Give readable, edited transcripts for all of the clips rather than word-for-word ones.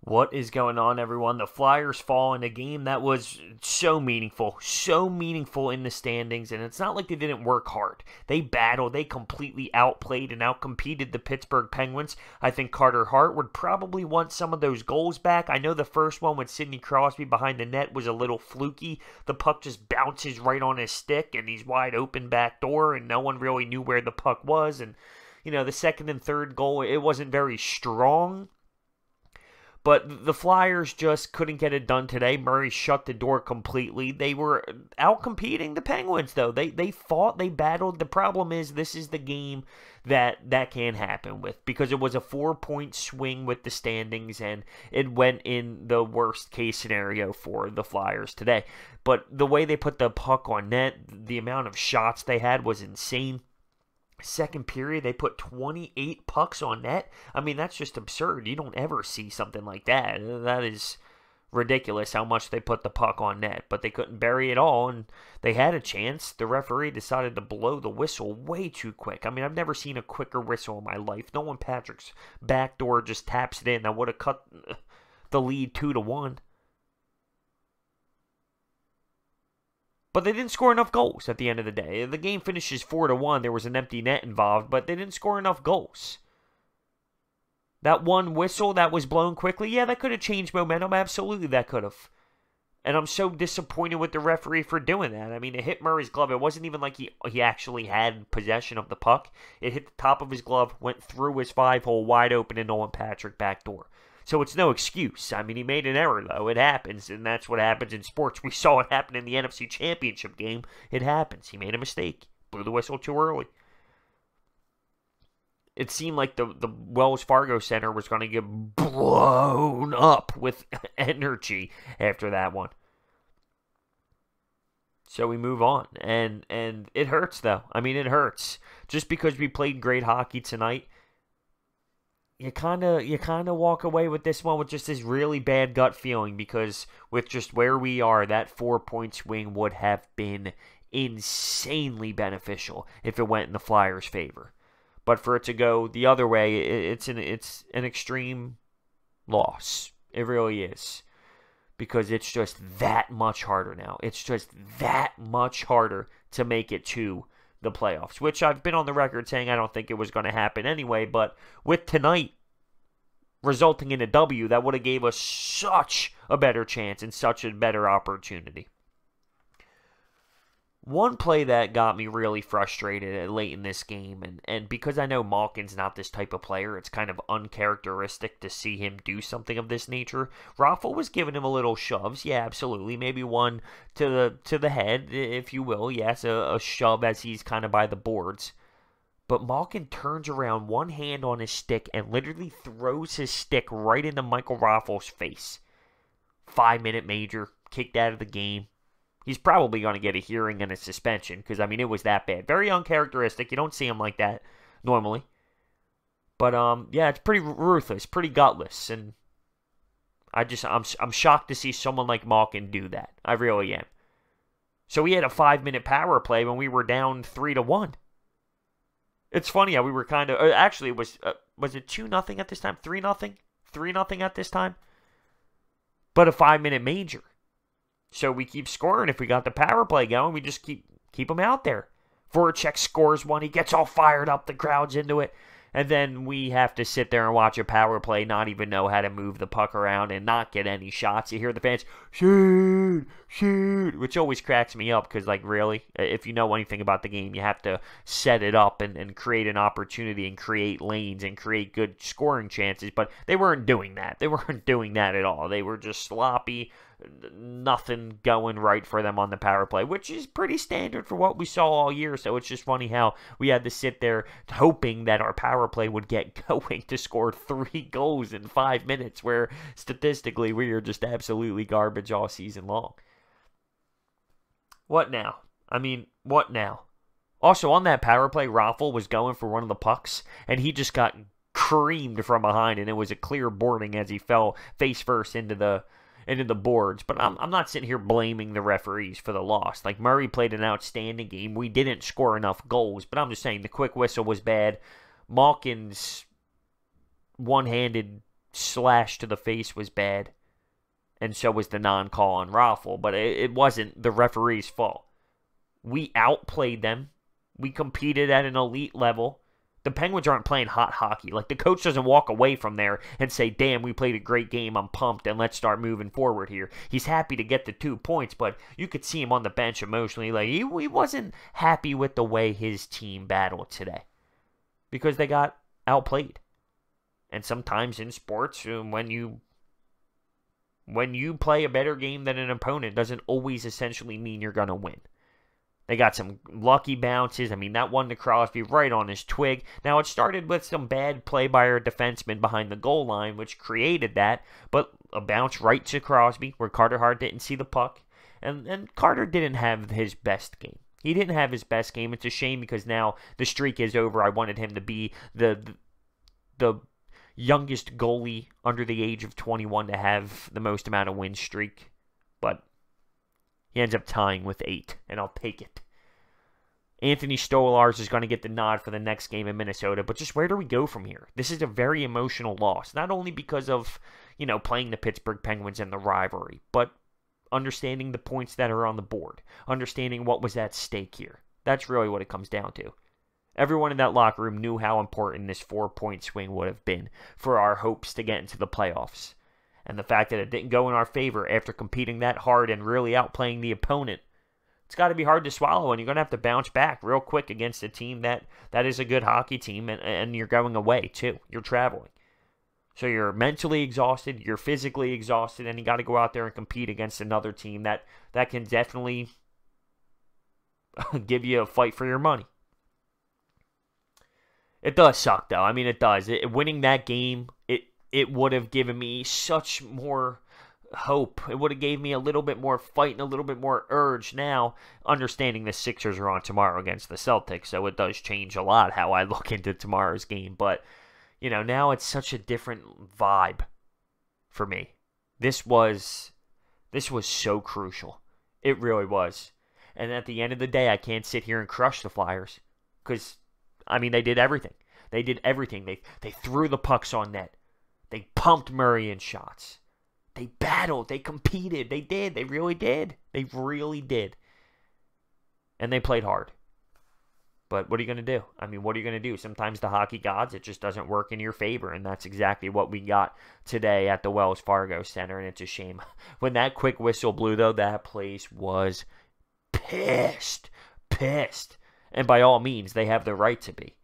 What is going on, everyone? The Flyers fall in a game that was so meaningful in the standings, and it's not like they didn't work hard. They battled, they completely outplayed and outcompeted the Pittsburgh Penguins. I think Carter Hart would probably want some of those goals back. I know the first one with Sidney Crosby behind the net was a little fluky. The puck just bounces right on his stick, and he's wide open back door, and no one really knew where the puck was. And, the second and third goal, it wasn't very strong. But the Flyers just couldn't get it done today. Murray shut the door completely. They were out-competing the Penguins, though. They fought, they battled. The problem is this is the game that can happen with, because it was a 4-point swing with the standings, and it went in the worst-case scenario for the Flyers today. But the way they put the puck on net, the amount of shots they had was insane. Second period, they put 28 pucks on net. I mean, that's just absurd. You don't ever see something like that. That is ridiculous how much they put the puck on net. But they couldn't bury it all, and they had a chance. The referee decided to blow the whistle way too quick. I mean, I've never seen a quicker whistle in my life. Nolan Patrick's backdoor just taps it in. That would have cut the lead 2-1. But they didn't score enough goals at the end of the day. The game finishes 4-1. There was an empty net involved, but they didn't score enough goals. That one whistle that was blown quickly, yeah, that could have changed momentum. Absolutely, that could have. And I'm so disappointed with the referee for doing that. I mean, it hit Murray's glove. It wasn't even like he actually had possession of the puck. It hit the top of his glove, went through his 5-hole wide open, and Nolan Patrick back door. So it's no excuse. I mean, he made an error, though. It happens, and that's what happens in sports. We saw it happen in the NFC Championship game. It happens. He made a mistake. Blew the whistle too early. It seemed like the Wells Fargo Center was going to get blown up with energy after that one. So we move on, and it hurts, though. I mean, it hurts. Just because we played great hockey tonight, you kind of walk away with this one with just this really bad gut feeling, because with just where we are, that 4-point swing would have been insanely beneficial if it went in the Flyers' favor. But for it to go the other way, it's an extreme loss. It really is, because it's just that much harder now. It's just that much harder to make it to the playoffs, which I've been on the record saying I don't think it was going to happen anyway, but with tonight resulting in a W, that would have gave us such a better chance and such a better opportunity. One play that got me really frustrated late in this game, and because I know Malkin's not this type of player, it's kind of uncharacteristic to see him do something of this nature. Raffl was giving him a little shoves, yeah, absolutely, maybe one to the head, if you will, yes, a shove as he's kind of by the boards. But Malkin turns around, one hand on his stick, and literally throws his stick right into Michael Raffl's face. 5-minute major, kicked out of the game. He's probably going to get a hearing and a suspension, because, I mean, it was that bad. Very uncharacteristic. You don't see him like that normally. But, yeah, it's pretty ruthless, pretty gutless, and I'm shocked to see someone like Malkin do that. I really am. So he had a 5-minute power play when we were down 3-1. It's funny how we were kind of, actually, was it 2-0 at this time? 3-0? 3-0 at this time? But a 5-minute major. So we keep scoring. If we got the power play going, we just keep them out there. Voracek scores one. He gets all fired up. The crowd's into it. And then we have to sit there and watch a power play, not even know how to move the puck around and not get any shots. You hear the fans, shoot, shoot, which always cracks me up, because, like, really, if you know anything about the game, you have to set it up and create an opportunity and create lanes and create good scoring chances. But they weren't doing that. They weren't doing that at all. They were just sloppy. Nothing going right for them on the power play, which is pretty standard for what we saw all year. So it's just funny how we had to sit there hoping that our power play would get going to score 3 goals in 5 minutes, where statistically we are just absolutely garbage all season long. What now? I mean, what now? Also, on that power play, Raffl was going for one of the pucks, and he just got creamed from behind, and it was a clear boarding as he fell face first into the boards. But I'm not sitting here blaming the referees for the loss. Like, Murray played an outstanding game. We didn't score enough goals, but I'm just saying the quick whistle was bad. Malkin's one-handed slash to the face was bad, and so was the non-call on Raffle, but it wasn't the referee's fault. We outplayed them. We competed at an elite level. The Penguins aren't playing hot hockey. Like, the coach doesn't walk away from there and say, damn, we played a great game, I'm pumped, and let's start moving forward here. He's happy to get the 2 points, but you could see him on the bench emotionally. Like, he wasn't happy with the way his team battled today because they got outplayed. And sometimes in sports, when you play a better game than an opponent, doesn't always essentially mean you're going to win. They got some lucky bounces. I mean, that one to Crosby right on his twig. Now, it started with some bad play by our defenseman behind the goal line, which created that. But a bounce right to Crosby, where Carter Hart didn't see the puck. And Carter didn't have his best game. He didn't have his best game. It's a shame because now the streak is over. I wanted him to be the youngest goalie under the age of 21 to have the most amount of win streak. But he ends up tying with 8, and I'll take it. Anthony Stolarz is going to get the nod for the next game in Minnesota, but just where do we go from here? This is a very emotional loss, not only because of, playing the Pittsburgh Penguins and the rivalry, but understanding the points that are on the board, understanding what was at stake here. That's really what it comes down to. Everyone in that locker room knew how important this 4-point swing would have been for our hopes to get into the playoffs. And the fact that it didn't go in our favor after competing that hard and really outplaying the opponent, it's got to be hard to swallow, and you're going to have to bounce back real quick against a team that is a good hockey team, and you're going away, too. You're traveling. So you're mentally exhausted, you're physically exhausted, and you got to go out there and compete against another team that can definitely give you a fight for your money. It does suck, though. I mean, it does. Winning that game, it would have given me such more hope. It would have gave me a little bit more fight and a little bit more urge now, understanding the Sixers are on tomorrow against the Celtics, so it does change a lot how I look into tomorrow's game. But, now it's such a different vibe for me. This was so crucial. It really was. And at the end of the day, I can't sit here and crush the Flyers because, they did everything. They did everything. They threw the pucks on net. They pumped Murray in shots. They battled. They competed. They did. They really did. They really did. And they played hard. But what are you going to do? What are you going to do? Sometimes the hockey gods, it just doesn't work in your favor. And that's exactly what we got today at the Wells Fargo Center. And it's a shame. When that quick whistle blew, though, that place was pissed. Pissed. And by all means, they have the right to be.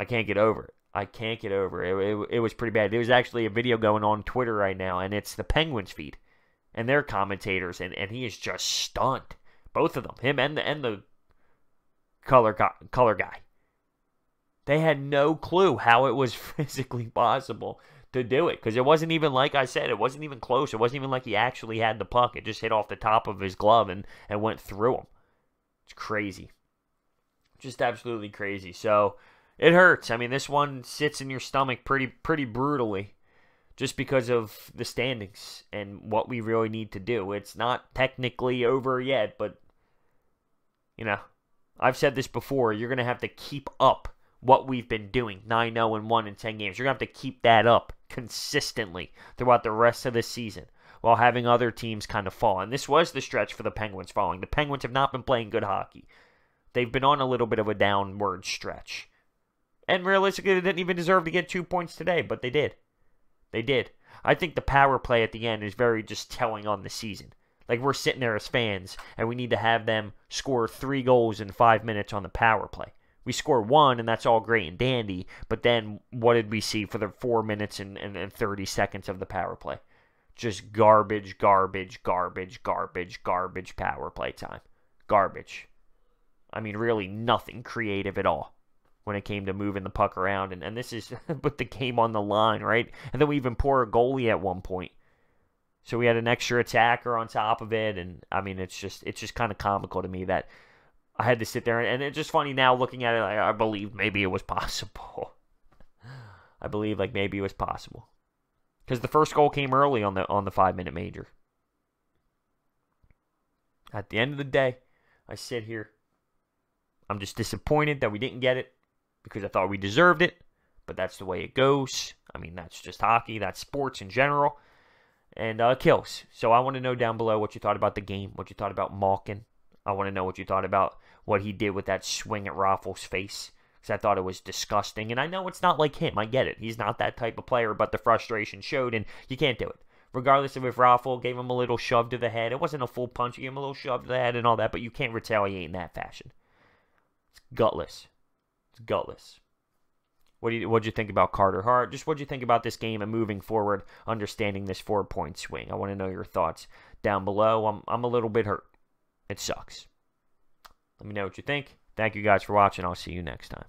I can't get over it. I can't get over it. It was pretty bad. There's actually a video going on Twitter right now, and it's the Penguins feed and their commentators, and he is just stunned. Both of them, him and the color guy. They had no clue how it was physically possible to do it because it wasn't even, like I said, it wasn't even close. It wasn't even like he actually had the puck. It just hit off the top of his glove and went through him. It's crazy. Just absolutely crazy. So it hurts. This one sits in your stomach pretty brutally just because of the standings and what we really need to do. It's not technically over yet, but, I've said this before. You're going to have to keep up what we've been doing, 9-0-1 in 10 games. You're going to have to keep that up consistently throughout the rest of the season while having other teams kind of fall. And this was the stretch for the Penguins falling. The Penguins have not been playing good hockey. They've been on a little bit of a downward stretch. And realistically, they didn't even deserve to get 2 points today, but they did. They did. I think the power play at the end is very just telling on the season. Like, we're sitting there as fans, and we need to have them score 3 goals in 5 minutes on the power play. We score 1, and that's all great and dandy, but then what did we see for the 4 minutes and 30 seconds of the power play? Just garbage power play time. Garbage. Really nothing creative at all when it came to moving the puck around. And this is with the game on the line, right? And then we even pour a goalie at one point. So we had an extra attacker on top of it. And, it's just kind of comical to me that I had to sit there. And it's just funny now looking at it, I believe maybe it was possible. I believe, maybe it was possible. Because the first goal came early on the 5-minute major. At the end of the day, I sit here. I'm just disappointed that we didn't get it because I thought we deserved it. but that's the way it goes. I mean, that's just hockey. That's sports in general. And kills. So I want to know down below what you thought about the game, what you thought about Malkin. I want to know what you thought about what he did with that swing at Raffl's face, because I thought it was disgusting. And I know it's not like him. I get it. He's not that type of player, but the frustration showed, and you can't do it. Regardless of if Raffl gave him a little shove to the head. It wasn't a full punch. He gave him a little shove to the head and all that, but you can't retaliate in that fashion. It's gutless. It's gutless. What'd you think about Carter Hart? Just what'd you think about this game and moving forward, understanding this 4-point swing? I want to know your thoughts down below. I'm a little bit hurt. It sucks. Let me know what you think. Thank you guys for watching. I'll see you next time.